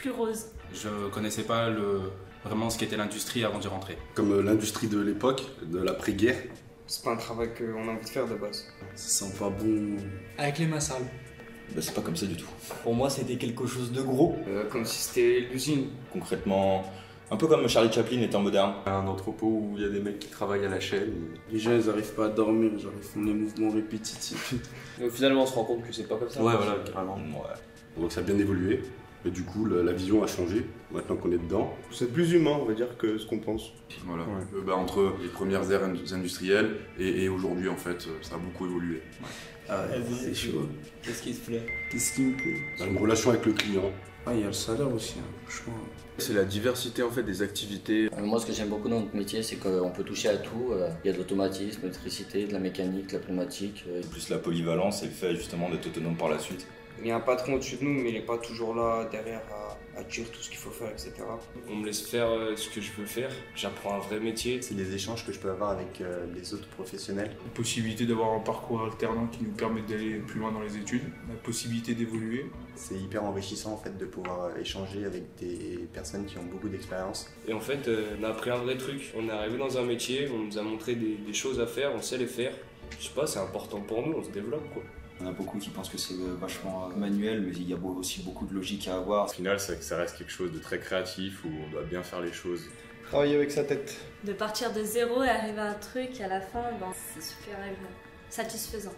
plus rose. Je connaissais pas vraiment ce qu'était l'industrie avant d'y rentrer. Comme l'industrie de l'époque, de l'après-guerre. C'est pas un travail qu'on a envie de faire de base. Ça sent pas bon. Avec les massales. Bah, c'est pas comme ça du tout. Pour moi, c'était quelque chose de gros. Comme si c'était l'usine. Concrètement, un peu comme Charlie Chaplin étant moderne. Un entrepôt où il y a des mecs qui travaillent à la chaîne. Les gens, ils arrivent pas à dormir, genre ils font des mouvements répétitifs. Donc finalement, on se rend compte que c'est pas comme ça. Ouais, voilà, carrément. Ouais. Donc ça a bien évolué. Et du coup, la vision a changé, maintenant qu'on est dedans. C'est plus humain, on va dire, que ce qu'on pense. Voilà. Entre les premières ères industrielles et aujourd'hui, en fait, ça a beaucoup évolué. Ouais. Ah ouais, c'est chaud. Qu'est-ce qui te plaît? Qu'est-ce qui me plaît? Dans une relation avec le client. Ah, il y a le salaire aussi, franchement. C'est la diversité en fait des activités. Moi, ce que j'aime beaucoup dans notre métier, c'est qu'on peut toucher à tout. Il y a de l'automatisme, de l'électricité, de la mécanique, de la pneumatique. Plus la polyvalence et le fait justement d'être autonome par la suite. Il y a un patron au-dessus de nous, mais il n'est pas toujours là derrière à dire tout ce qu'il faut faire, etc. On me laisse faire ce que je veux faire, j'apprends un vrai métier. C'est les échanges que je peux avoir avec les autres professionnels. La possibilité d'avoir un parcours alternant qui nous permet d'aller plus loin dans les études, la possibilité d'évoluer. C'est hyper enrichissant en fait de pouvoir échanger avec des personnes qui ont beaucoup d'expérience. Et en fait, on a appris un vrai truc. On est arrivé dans un métier, on nous a montré des choses à faire, on sait les faire. Je sais pas, c'est important pour nous, on se développe quoi. Il y en a beaucoup qui pensent que c'est vachement manuel, mais il y a aussi beaucoup de logique à avoir. Au final, c'est que ça reste quelque chose de très créatif où on doit bien faire les choses. Travailler avec sa tête. De partir de zéro et arriver à un truc à la fin, c'est super satisfaisant.